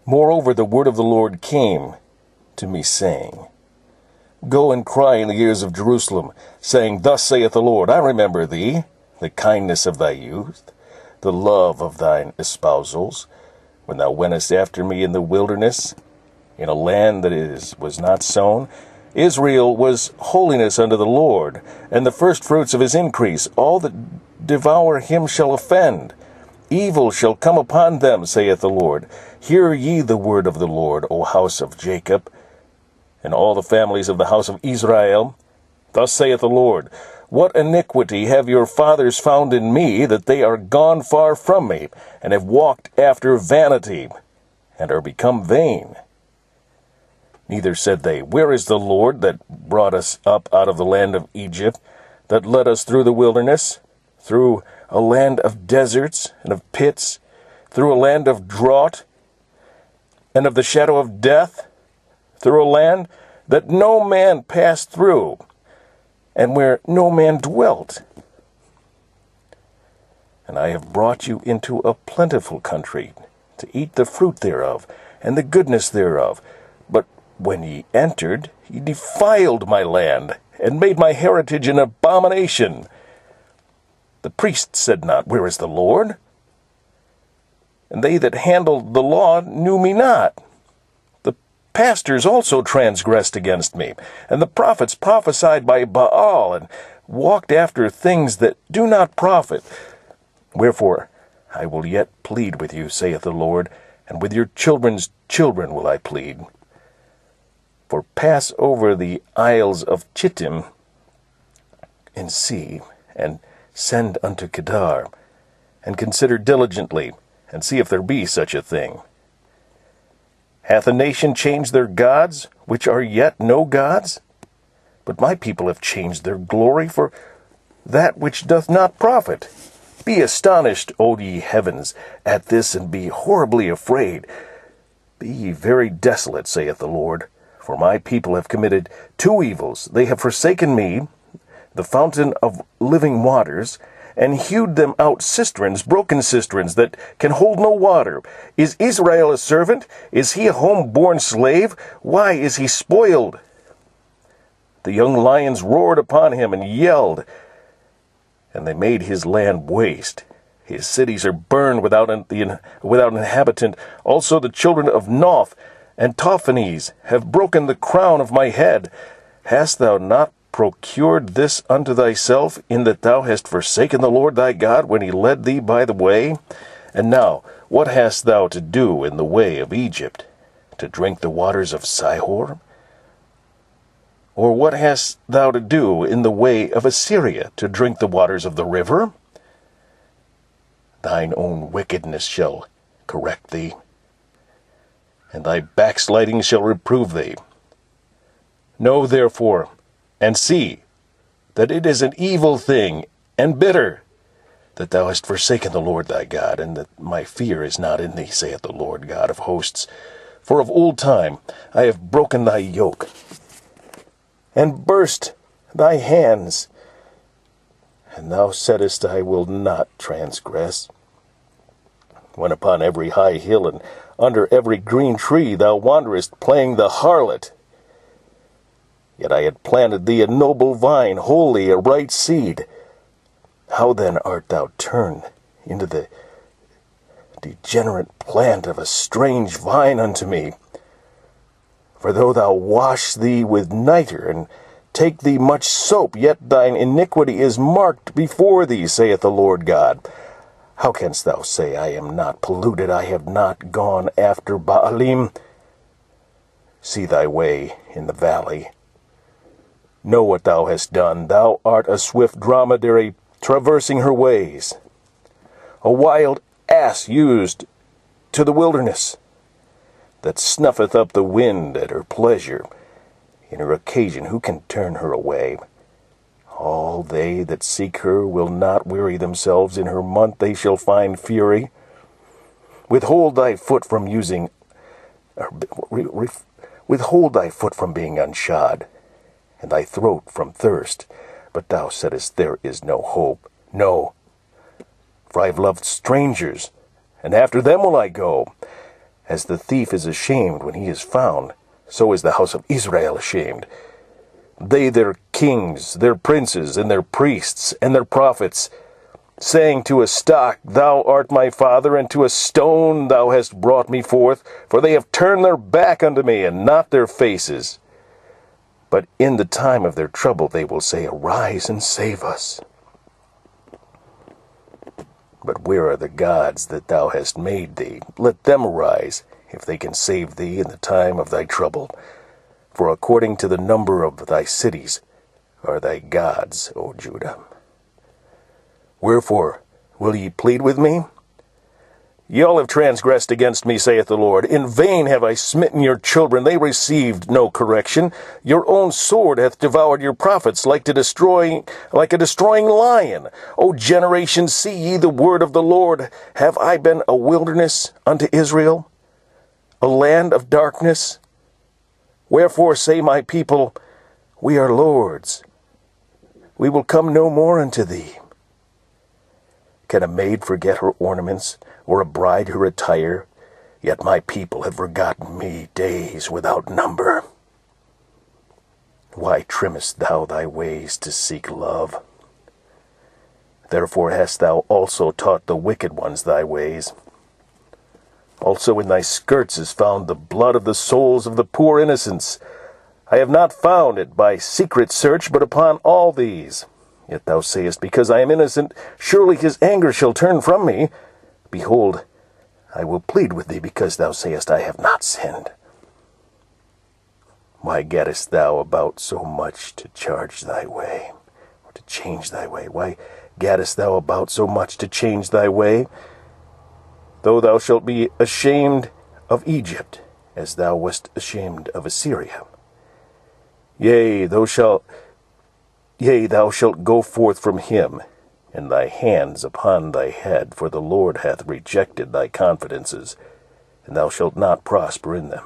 Moreover, the word of the Lord came to me, saying, Go and cry in the ears of Jerusalem, saying, Thus saith the Lord, I remember thee, the kindness of thy youth, the love of thine espousals, when thou wentest after me in the wilderness, in a land that was not sown. Israel was holiness unto the Lord, and the firstfruits of his increase. All that devour him shall offend. Evil shall come upon them, saith the Lord. Hear ye the word of the Lord, O house of Jacob, and all the families of the house of Israel. Thus saith the Lord, What iniquity have your fathers found in me, that they are gone far from me, and have walked after vanity, and are become vain? Neither said they, Where is the Lord that brought us up out of the land of Egypt, that led us through the wilderness, through a land of deserts and of pits, through a land of drought and of the shadow of death, through a land that no man passed through, and where no man dwelt? And I have brought you into a plentiful country, to eat the fruit thereof, and the goodness thereof. But when ye entered, ye defiled my land, and made my heritage an abomination. The priests said not, Where is the Lord? And they that handled the law knew me not. The pastors also transgressed against me, and the prophets prophesied by Baal, and walked after things that do not profit. Wherefore I will yet plead with you, saith the Lord, and with your children's children will I plead. For pass over the isles of Chittim, and see, and send unto Kedar, and consider diligently, and see if there be such a thing. Hath a nation changed their gods, which are yet no gods? But my people have changed their glory for that which doth not profit. Be astonished, O ye heavens, at this, and be horribly afraid. Be ye very desolate, saith the Lord, for my people have committed two evils. They have forsaken me, the fountain of living waters, and hewed them out cisterns, broken cisterns, that can hold no water. Is Israel a servant? Is he a home-born slave? Why is he spoiled? The young lions roared upon him and yelled, and they made his land waste. His cities are burned without an inhabitant. Also the children of Noph and Tophanes have broken the crown of my head. Hast thou not procured this unto thyself, in that thou hast forsaken the Lord thy God when he led thee by the way? And now, what hast thou to do in the way of Egypt? To drink the waters of Sihor? Or what hast thou to do in the way of Assyria? To drink the waters of the river? Thine own wickedness shall correct thee, and thy backsliding shall reprove thee. Know therefore, and see, that it is an evil thing, and bitter, that thou hast forsaken the Lord thy God, and that my fear is not in thee, saith the Lord God of hosts. For of old time I have broken thy yoke, and burst thy hands, and thou saidst, I will not transgress. When upon every high hill and under every green tree thou wanderest, playing the harlot. Yet I had planted thee a noble vine, holy, a right seed. How then art thou turned into the degenerate plant of a strange vine unto me? For though thou wash thee with nitre, and take thee much soap, yet thine iniquity is marked before thee, saith the Lord God. How canst thou say, I am not polluted, I have not gone after Baalim? See thy way in the valley. Know what thou hast done. Thou art a swift dromedary traversing her ways, a wild ass used to the wilderness, that snuffeth up the wind at her pleasure. In her occasion who can turn her away? All they that seek her will not weary themselves. In her month they shall find fury. Withhold thy foot from withhold thy foot from being unshod, and thy throat from thirst. But thou saidst, there is no hope. No, for I have loved strangers, and after them will I go. As the thief is ashamed when he is found, so is the house of Israel ashamed. They, their kings, their princes, and their priests, and their prophets, saying to a stock, Thou art my father, and to a stone, Thou hast brought me forth, for they have turned their back unto me, and not their faces. But in the time of their trouble they will say, Arise and save us. But where are the gods that thou hast made thee? Let them arise, if they can save thee in the time of thy trouble. For according to the number of thy cities are thy gods, O Judah. Wherefore will ye plead with me? Ye all have transgressed against me, saith the Lord. In vain have I smitten your children. They received no correction. Your own sword hath devoured your prophets like a destroying lion. O generation, see ye the word of the Lord. Have I been a wilderness unto Israel, a land of darkness? Wherefore say my people, We are lords. We will come no more unto thee. Can a maid forget her ornaments, or a bride her attire? Yet my people have forgotten me days without number. Why trimmest thou thy ways to seek love? Therefore hast thou also taught the wicked ones thy ways. Also in thy skirts is found the blood of the souls of the poor innocents. I have not found it by secret search, but upon all these. Yet thou sayest, Because I am innocent, surely his anger shall turn from me. Behold, I will plead with thee, because thou sayest, I have not sinned. Why gettest thou about so much to charge thy way, or to change thy way? Why gettest thou about so much to change thy way? Though thou shalt be ashamed of Egypt, as thou wast ashamed of Assyria. Yea, thou shalt go forth from him, and thy hands upon thy head, for the Lord hath rejected thy confidences, and thou shalt not prosper in them.